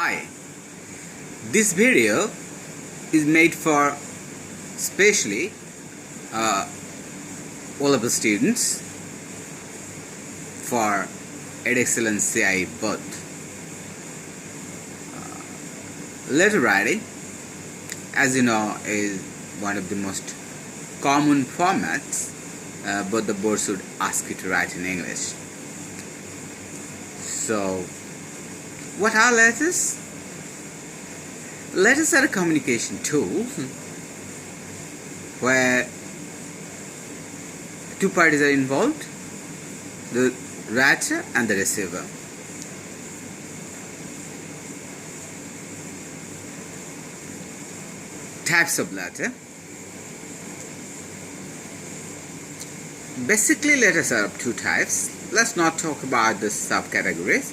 Hi, this video is made for specially all students for Excellence CI both. Letter writing, as you know, is one of the most common formats, but the boards would ask you to write in English. So, what are letters? Letters are a communication tool where two parties are involved, the writer and the receiver. Types of letter. Basically, letters are of two types. Let's not talk about the subcategories.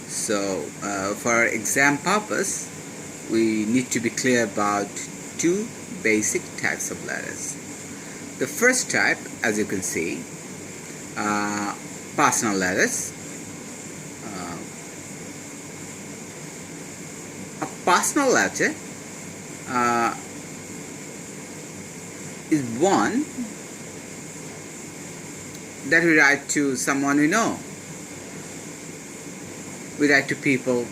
So, for exam purpose, we need to be clear about two basic types of letters. The first type, as you can see, personal letters. A personal letter is one that we write to someone we know. We write to people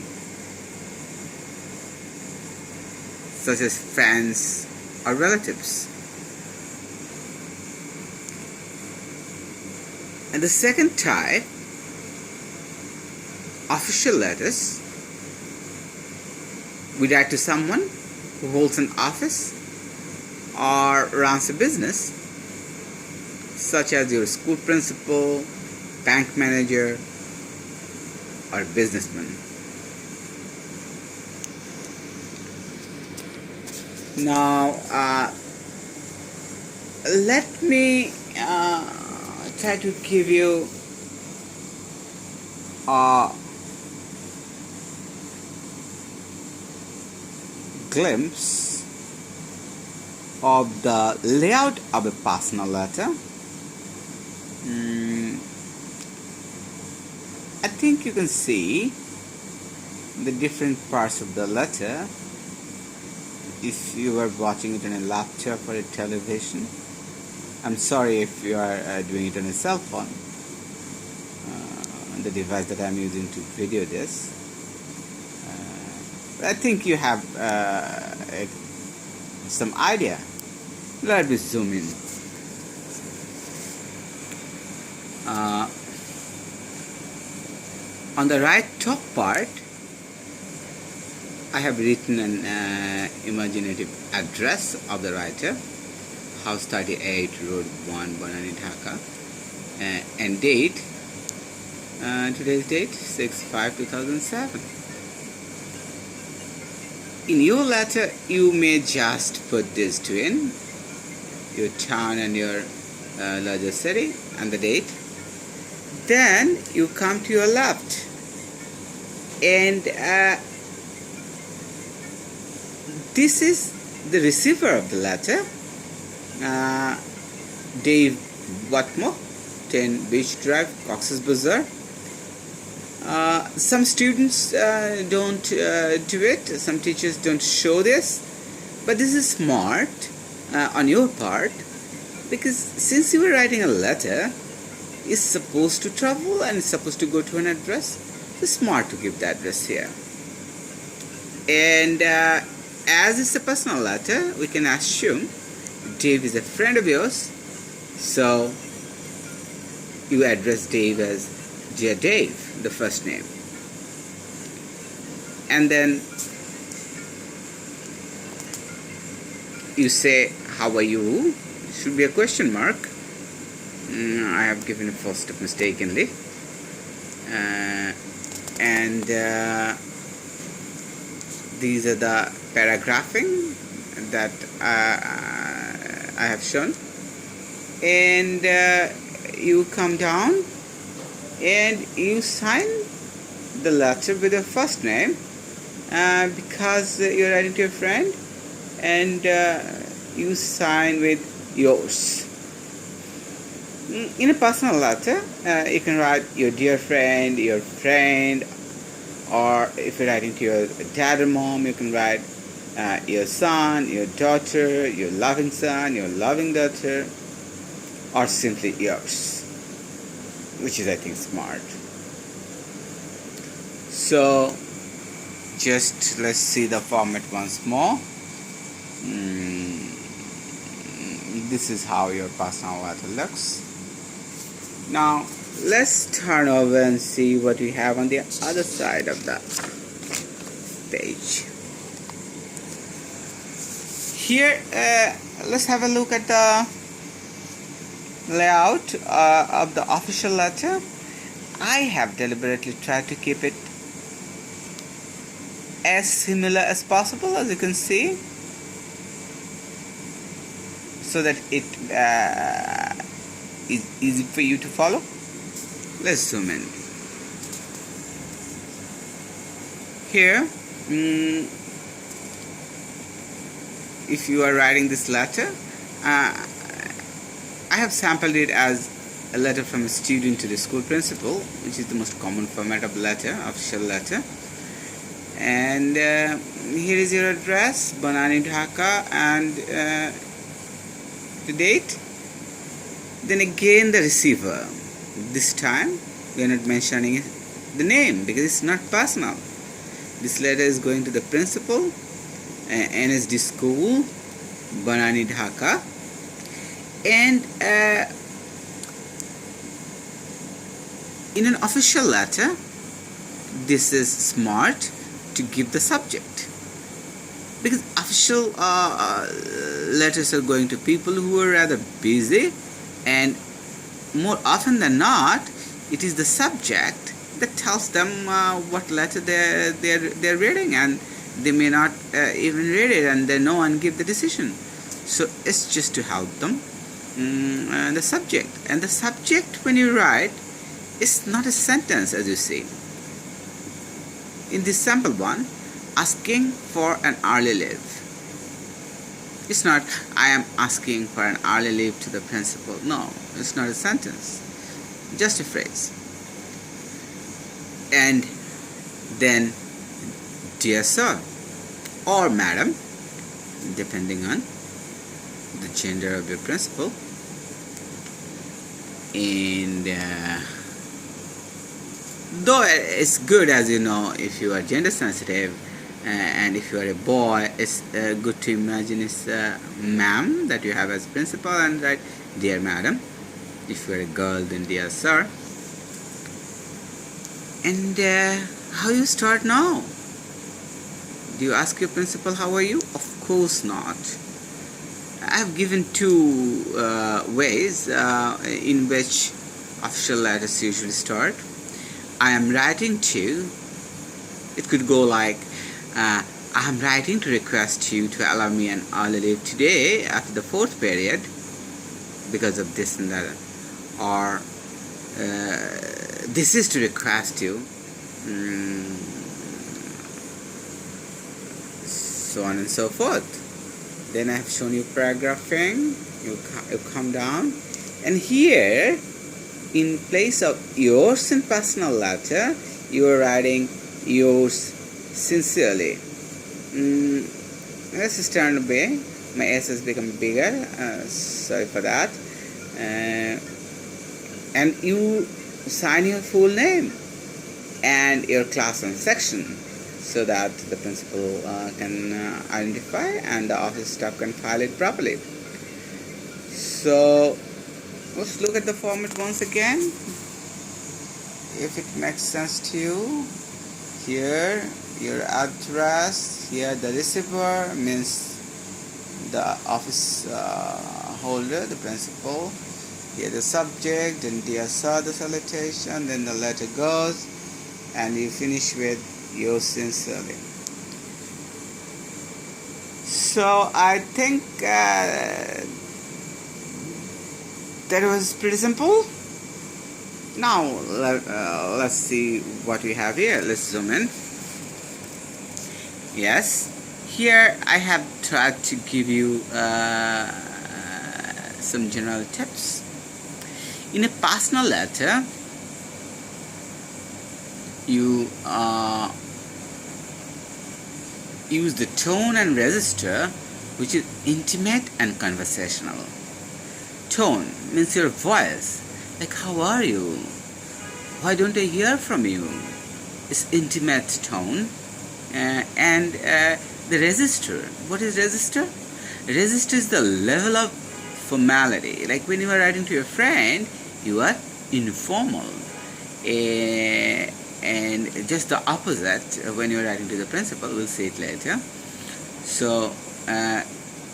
such as friends or relatives. And the second type, official letters, we write to someone who holds an office or runs a business, such as your school principal, bank manager, or businessman. Now, let me try to give you a glimpse of the layout of a personal letter. I think you can see the different parts of the letter if you are watching it on a laptop or a television. I'm sorry if you are doing it on a cell phone, the device that I'm using to video this. But I think you have some idea. Let me zoom in. On the right top part, I have written an imaginative address of the writer, House 38, Road 1, Banani, Dhaka, and date, today's date, 6/5/2007. In your letter, you may just put these two in, your town and your larger city and the date. Then you come to your left, and this is the receiver of the letter, Dave Watmore, 10 Beach Drive, Cox's Bazar. Some students don't do it, some teachers don't show this, but this is smart on your part, because since you were writing a letter, it's supposed to travel and it's supposed to go to an address. It's smart to give the address here. And as it's a personal letter, we can assume Dave is a friend of yours, so you address Dave as Dear Dave, the first name. And then you say, how are you? It should be a question mark. I have given a full stop mistakenly. And these are the paragraphing that I have shown. And you come down and you sign the letter with your first name because you're writing to a friend, and you sign with yours. In a personal letter, you can write your dear friend, or if you're writing to your dad or mom, you can write your son, your daughter, your loving son, your loving daughter, or simply yours, which is, I think, smart. So just let's see the format once more. This is how your personal letter looks. Now let's turn over and see what we have on the other side of the page. Here, let's have a look at the layout of the official letter. I have deliberately tried to keep it as similar as possible, as you can see, so that it is easy for you to follow. Let's zoom in. Here, if you are writing this letter, I have sampled it as a letter from a student to the school principal, which is the most common format of letter, official letter. And here is your address, Banani, Dhaka, and the date. Then again the receiver. This time we are not mentioning the name because it's not personal. This letter is going to the principal, NSD school, Banani, Dhaka. And in an official letter, this is smart to give the subject, because official letters are going to people who are rather busy, and more often than not, it is the subject that tells them what letter they're reading, and they may not even read it, and then no one give the decision. So it's just to help them. The subject, and the subject when you write is not a sentence, as you see. In this sample one, asking for an early leave. It's not, I am asking for an early leave to the principal. No, it's not a sentence, just a phrase. And then, dear sir or madam, depending on the gender of your principal. And though it's good, as you know, if you are gender sensitive, and if you are a boy, it's good to imagine it's ma'am that you have as principal, and write dear madam. If you are a girl, then dear sir. And how you start now? Do you ask your principal how are you? Of course not. I have given two ways in which official letters usually start. I am writing to. It could go like, I am writing to request you to allow me an early leave today after the 4th period because of this and that. Or this is to request you. So on and so forth. Then I have shown you paragraphing. You come down, and here, in place of yours in personal letter, you are writing yours sincerely. Let's just turn away. My S has become bigger. Sorry for that. And you sign your full name and your class and section, so that the principal can identify and the office staff can file it properly. So let's look at the format once again, if it makes sense to you. Here your address, here the receiver means the office holder, the principal. Here the subject, and dear sir, the salutation, then the letter goes, and you finish with yours sincerely. So I think that was pretty simple. Now let's see what we have here. Let's zoom in. Yes, here I have tried to give you some general tips. In a personal letter, you use the tone and register, which is intimate and conversational. Tone means your voice, like how are you? Why don't I hear from you? It's intimate tone. And the register. What is register? Register is the level of formality. Like when you are writing to your friend, you are informal. And just the opposite when you are writing to the principal. We'll see it later. So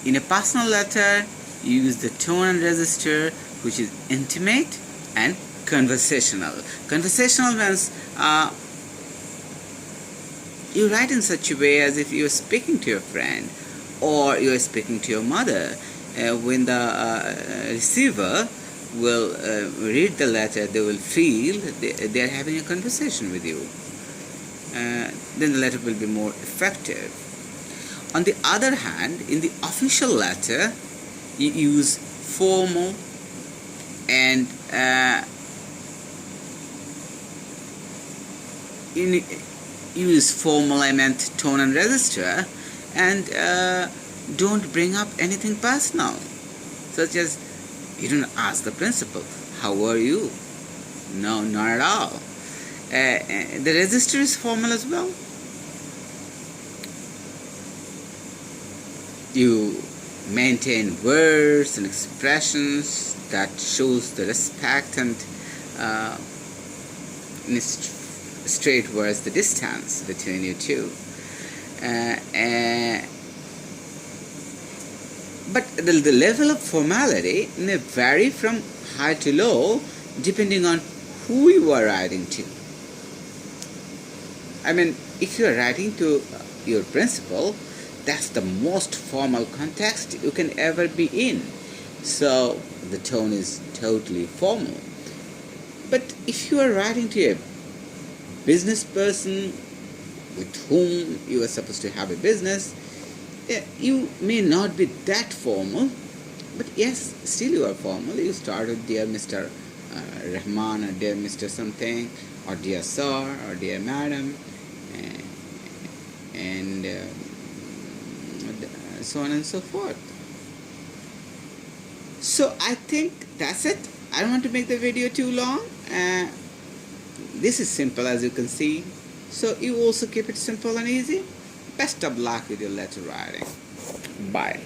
in a personal letter, you use the tone and register, which is intimate and conversational. Conversational means you write in such a way as if you are speaking to your friend or you are speaking to your mother. When the receiver will read the letter, they will feel they are having a conversation with you. Then the letter will be more effective. On the other hand, in the official letter, you use formal and use formal, I meant tone and register, and don't bring up anything personal, such as you don't ask the principal, how are you? No, not at all. The register is formal as well. You maintain words and expressions that shows the respect, and in straight words, the distance between you two. But the level of formality may vary from high to low depending on who you are writing to. I mean, if you are writing to your principal, that's the most formal context you can ever be in. So the tone is totally formal. But if you are writing to a business person with whom you are supposed to have a business, you may not be that formal, but yes, still you are formal. You start with dear Mr. Rahman, or dear Mr. something, or dear sir, or dear madam, and so on and so forth. So I think that's it. I don't want to make the video too long. This is simple, as you can see. So you also keep it simple and easy. Best of luck with your letter writing. Bye.